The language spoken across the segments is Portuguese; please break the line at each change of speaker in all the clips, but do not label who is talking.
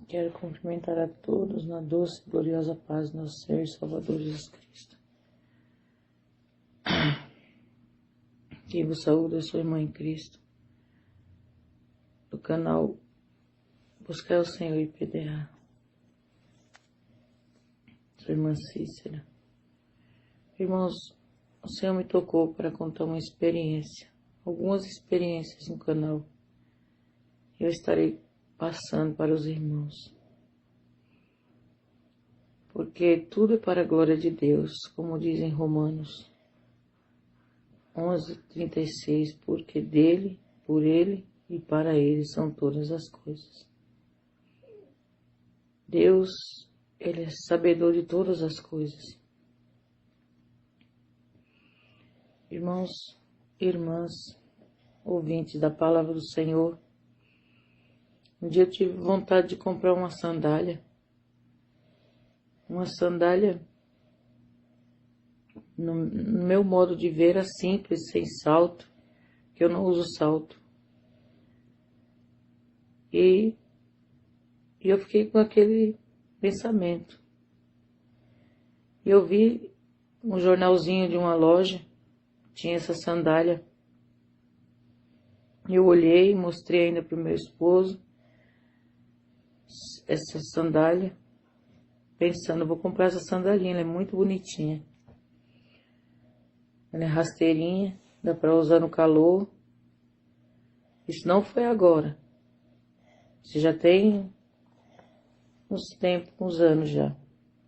Quero cumprimentar a todos na doce e gloriosa paz do nosso Senhor e Salvador Jesus Cristo. Quem vos saúda, eu sou irmã em Cristo, do canal Buscar o Senhor e PDA. Sou irmã Cícera. Irmãos, o Senhor me tocou para contar uma experiência, algumas experiências no canal. Eu estarei passando para os irmãos. Porque tudo é para a glória de Deus, como diz em Romanos 11:36, porque dele, por ele e para ele são todas as coisas. Deus, ele é sabedor de todas as coisas. Irmãos, irmãs, ouvintes da palavra do Senhor, um dia eu tive vontade de comprar uma sandália. Uma sandália, no meu modo de ver, era simples, sem salto, que eu não uso salto. E eu fiquei com aquele pensamento. E eu vi um jornalzinho de uma loja, tinha essa sandália. Eu olhei, mostrei ainda para o meu esposo essa sandália, pensando, vou comprar essa sandalinha, ela é muito bonitinha. Ela é rasteirinha, dá para usar no calor. Isso não foi agora. Isso já tem uns anos já.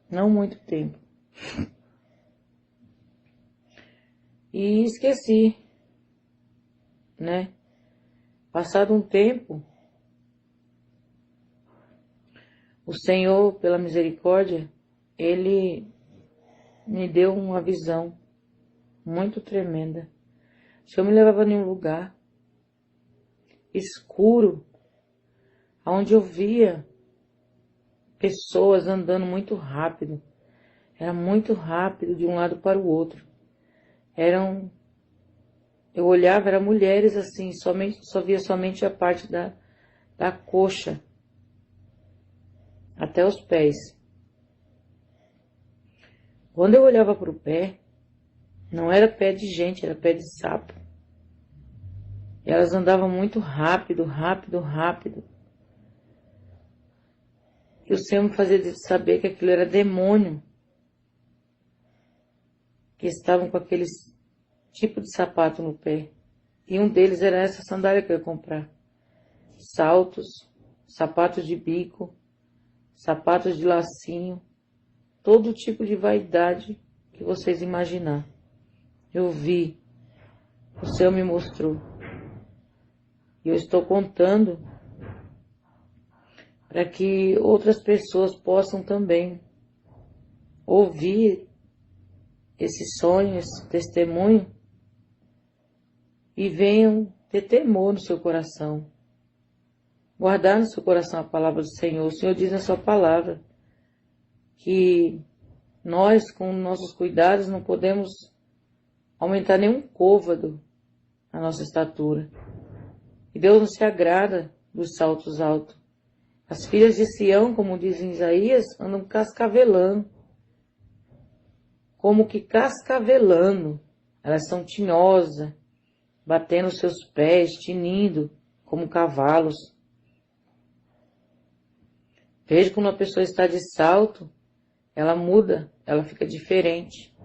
Não muito tempo. E esqueci, né? Passado um tempo, o Senhor, pela misericórdia, Ele me deu uma visão muito tremenda. O Senhor me levava em um lugar escuro, onde eu via pessoas andando muito rápido. Era muito rápido de um lado para o outro. Eu olhava, eram mulheres assim, só via somente a parte da coxa até os pés. Quando eu olhava para o pé, não era pé de gente, era pé de sapo. E elas andavam muito rápido, rápido, rápido. E o Senhor me fazia saber que aquilo era demônio, que estavam com aqueles tipo de sapato no pé. E um deles era essa sandália que eu ia comprar. Saltos, sapatos de bico, sapatos de lacinho, todo tipo de vaidade que vocês imaginar. Eu vi, o Senhor me mostrou. E eu estou contando para que outras pessoas possam também ouvir esse sonho, esse testemunho e venham ter temor no seu coração. Guardar no seu coração a palavra do Senhor. O Senhor diz na sua palavra que nós, com nossos cuidados, não podemos aumentar nenhum côvado na nossa estatura. E Deus não se agrada dos saltos altos. As filhas de Sião, como diz em Isaías, andam cascavelando. Como que cascavelando. Elas são tinhosas, batendo seus pés, tinindo, como cavalos. Veja quando uma pessoa está de salto, ela muda, ela fica diferente.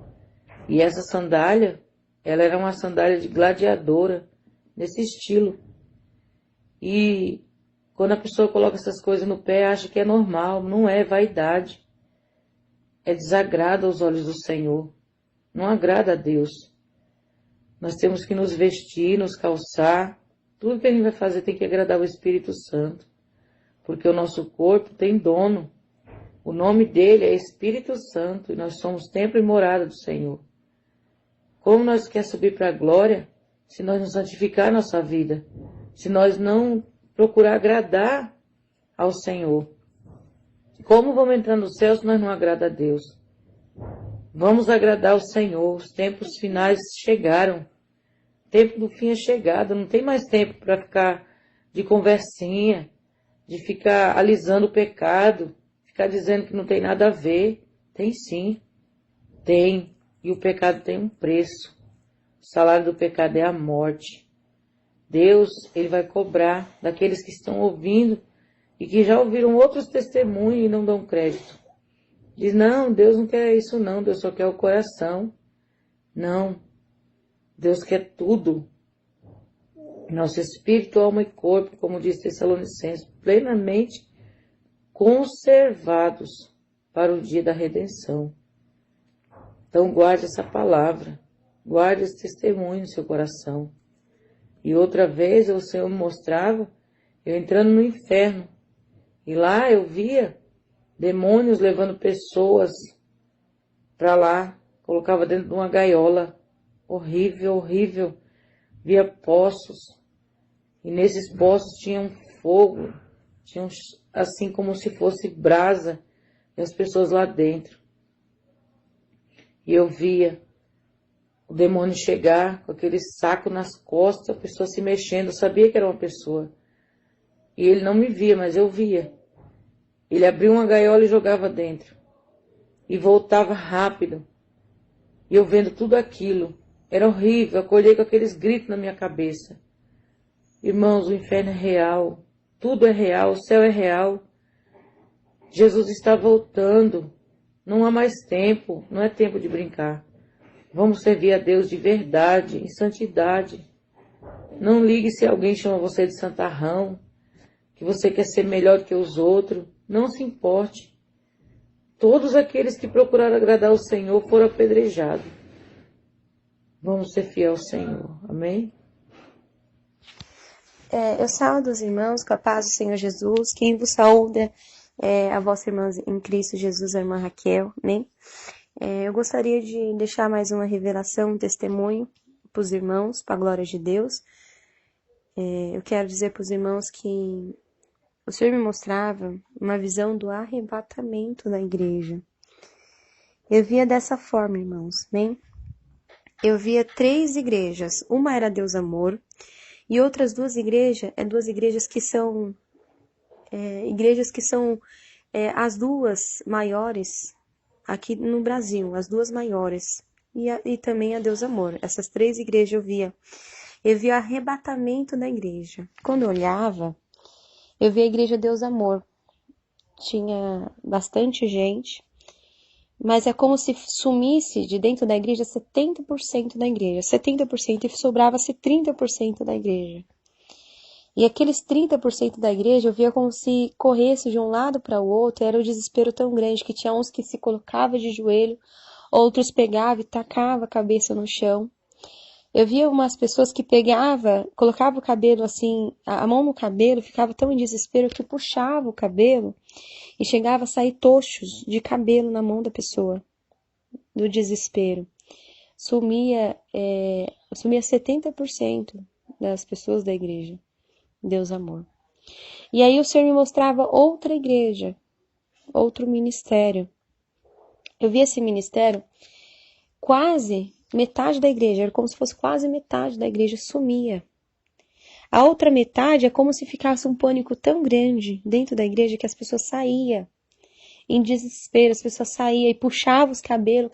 E essa sandália, ela era uma sandália de gladiadora, nesse estilo. E quando a pessoa coloca essas coisas no pé, acha que é normal, não é vaidade. É desagrado aos olhos do Senhor, não agrada a Deus. Nós temos que nos vestir, nos calçar, tudo que a gente vai fazer tem que agradar o Espírito Santo. Porque o nosso corpo tem dono. O nome dele é Espírito Santo e nós somos templo e morada do Senhor. Como nós queremos subir para a glória se nós não santificar a nossa vida? Se nós não procurar agradar ao Senhor? Como vamos entrar no céu se nós não agradar a Deus? Vamos agradar o Senhor. Os tempos finais chegaram. O tempo do fim é chegado. Não tem mais tempo para ficar de conversinha. de ficar alisando o pecado, ficar dizendo que não tem nada a ver. Tem sim, tem. E o pecado tem um preço. O salário do pecado é a morte. Deus, ele vai cobrar daqueles que estão ouvindo e que já ouviram outros testemunhos e não dão crédito. Diz, não, Deus não quer isso não, Deus só quer o coração. Não, Deus quer tudo. Nosso espírito, alma e corpo, como diz Tessalonicenses, plenamente conservados para o dia da redenção. Então guarde essa palavra, guarde esse testemunho no seu coração. E outra vez o Senhor me mostrava eu entrando no inferno. E lá eu via demônios levando pessoas para lá, colocava dentro de uma gaiola. Horrível, horrível. Via poços. E nesses poços tinha um fogo, tinha assim como se fosse brasa, e as pessoas lá dentro. E eu via o demônio chegar com aquele saco nas costas, a pessoa se mexendo, eu sabia que era uma pessoa. E ele não me via, mas eu via. Ele abria uma gaiola e jogava dentro. E voltava rápido. E eu vendo tudo aquilo. Era horrível, eu acordei com aqueles gritos na minha cabeça. Irmãos, o inferno é real. Tudo é real, o céu é real. Jesus está voltando. Não há mais tempo, não é tempo de brincar. Vamos servir a Deus de verdade, em santidade. Não ligue se alguém chama você de santarrão, que você quer ser melhor do que os outros. Não se importe. Todos aqueles que procuraram agradar o Senhor foram apedrejados. Vamos ser fiel ao Senhor. Amém?
Eu saúdo os irmãos com a paz do Senhor Jesus. Quem vos saúda é a vossa irmã em Cristo Jesus, a irmã Raquel, né? Eu gostaria de deixar mais uma revelação, um testemunho para os irmãos, para a glória de Deus. Eu quero dizer para os irmãos que o Senhor me mostrava uma visão do arrebatamento da igreja. Eu via dessa forma, irmãos, né? Eu via 3 igrejas. Uma era Deus Amor, e outras 2 igrejas, duas igrejas que são as 2 maiores aqui no Brasil, as 2 maiores, e também a Deus Amor. Essas 3 igrejas eu via o arrebatamento da igreja. Quando eu olhava, eu via a igreja Deus Amor. Tinha bastante gente, mas é como se sumisse de dentro da igreja 70% da igreja, 70% e sobrava-se 30% da igreja. E aqueles 30% da igreja eu via como se corresse de um lado para o outro, era um desespero tão grande que tinha uns que se colocavam de joelho, outros pegavam e tacavam a cabeça no chão. Eu via umas pessoas que colocavam o cabelo assim, a mão no cabelo, ficava tão em desespero que puxava o cabelo e chegava a sair tochos de cabelo na mão da pessoa, do desespero. Sumia 70% das pessoas da igreja. Deus Amor. E aí o Senhor me mostrava outra igreja, outro ministério. Eu vi esse ministério, quase metade da igreja, era como se fosse quase metade da igreja sumia. A outra metade é como se ficasse um pânico tão grande dentro da igreja que as pessoas saíam em desespero, as pessoas saíam e puxavam os cabelos,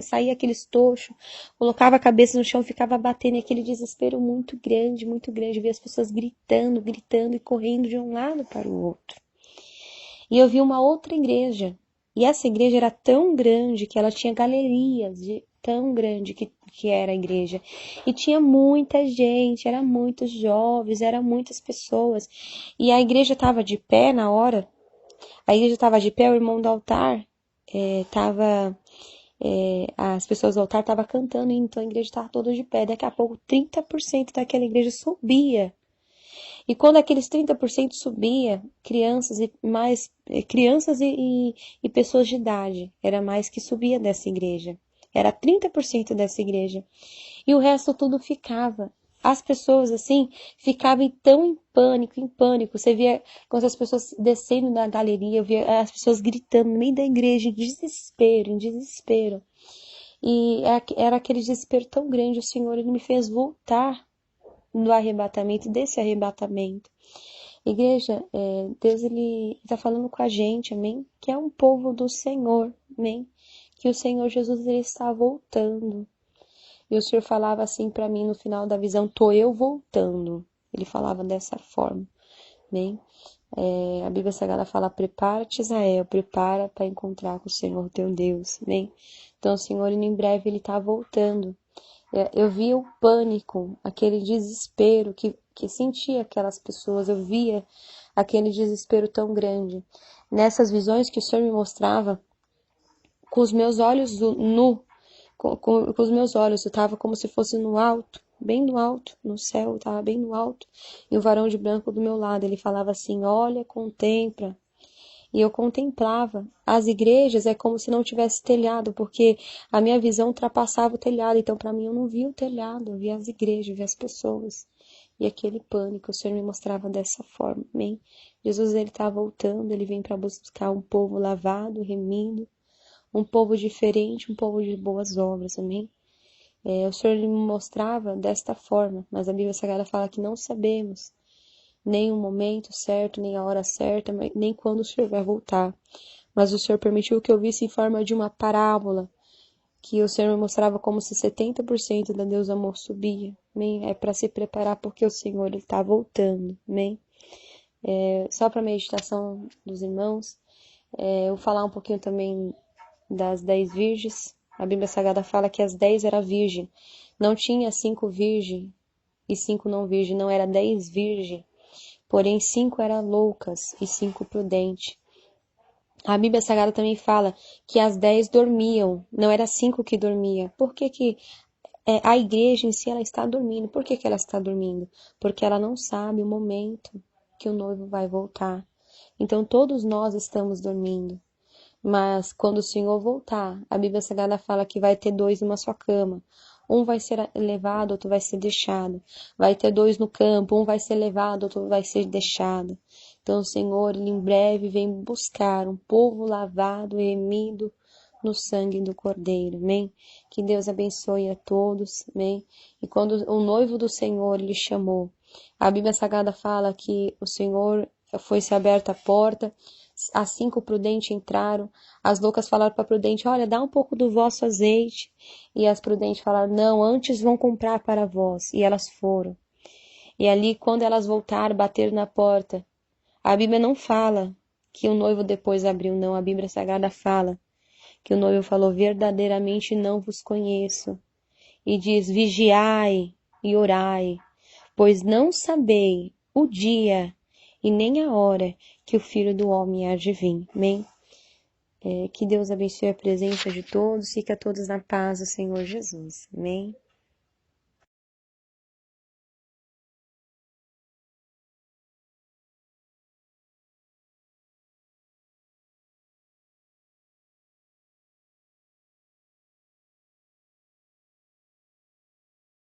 saía aqueles tochos, colocava a cabeça no chão, ficava batendo, aquele desespero muito grande, via as pessoas gritando e correndo de um lado para o outro. E eu vi uma outra igreja, e essa igreja era tão grande que ela tinha galerias de tão grande que era a igreja, e tinha muita gente, era muitos jovens, eram muitas pessoas, e a igreja estava de pé na hora. A igreja estava de pé, o irmão do altar as pessoas do altar estavam cantando, então a igreja estava toda de pé. Daqui a pouco 30% daquela igreja subia. E quando aqueles 30% subia, crianças e pessoas de idade, era mais que subia dessa igreja. Era 30% dessa igreja. E o resto tudo ficava. As pessoas, assim, ficavam tão em pânico. Você via quando as pessoas descendo da galeria, eu via as pessoas gritando no meio da igreja, em desespero. E era aquele desespero tão grande, o Senhor, Ele me fez voltar desse arrebatamento. Igreja, Deus ele está falando com a gente, amém? Que é um povo do Senhor, amém? Que o Senhor Jesus ele está voltando. E o Senhor falava assim para mim no final da visão, tô eu voltando. Ele falava dessa forma, amém? A Bíblia Sagrada fala, prepara-te, Israel, prepara para encontrar com o Senhor teu Deus, amém? Então o Senhor em breve ele está voltando. Eu via o pânico, aquele desespero que sentia aquelas pessoas, eu via aquele desespero tão grande. Nessas visões que o Senhor me mostrava, com os meus olhos com os meus olhos, eu estava como se fosse no alto, bem no alto, no céu, eu estava bem no alto, e o varão de branco do meu lado, ele falava assim, olha, contempla. E eu contemplava. As igrejas é como se não tivesse telhado, porque a minha visão ultrapassava o telhado. Então, para mim, eu não via o telhado, eu via as igrejas, eu via as pessoas. E aquele pânico, o Senhor me mostrava dessa forma, amém? Jesus, ele está voltando, ele vem para buscar um povo lavado, remido, um povo diferente, um povo de boas obras, amém? O Senhor me mostrava desta forma, mas a Bíblia Sagrada fala que não sabemos nem o momento certo, nem a hora certa, nem quando o Senhor vai voltar. Mas o Senhor permitiu que eu visse em forma de uma parábola, que o Senhor me mostrava como se 70% da Deus amor subia. Amém? É para se preparar porque o Senhor está voltando. Amém? Só para a meditação dos irmãos, eu vou falar um pouquinho também das 10 virgens. A Bíblia Sagrada fala que as 10 eram virgem. Não tinha 5 virgem e 5 não virgem, não era 10 virgem. Porém, 5 eram loucas e 5 prudentes. A Bíblia Sagrada também fala que as 10 dormiam, não era 5 que dormia. Por que a igreja em si ela está dormindo? Por que ela está dormindo? Porque ela não sabe o momento que o noivo vai voltar. Então todos nós estamos dormindo. Mas quando o Senhor voltar, a Bíblia Sagrada fala que vai ter 2 numa sua cama. Um vai ser levado, outro vai ser deixado. Vai ter 2 no campo, um vai ser levado, outro vai ser deixado. Então o Senhor, ele em breve vem buscar um povo lavado e remido no sangue do Cordeiro, amém? Que Deus abençoe a todos, amém? E quando o noivo do Senhor lhe chamou, a Bíblia Sagrada fala que o Senhor foi-se aberta a porta, as 5 prudentes entraram, as loucas falaram para a prudente, olha, dá um pouco do vosso azeite. E as prudentes falaram, não, antes vão comprar para vós. E elas foram. E ali, quando elas voltaram, bateram na porta. A Bíblia não fala que o noivo depois abriu, não. A Bíblia Sagrada fala que o noivo falou, verdadeiramente não vos conheço. E diz, vigiai e orai, pois não sabei o dia e nem a hora que o Filho do Homem há de vir. Amém? Que Deus abençoe a presença de todos, fique a todos na paz do Senhor Jesus. Amém?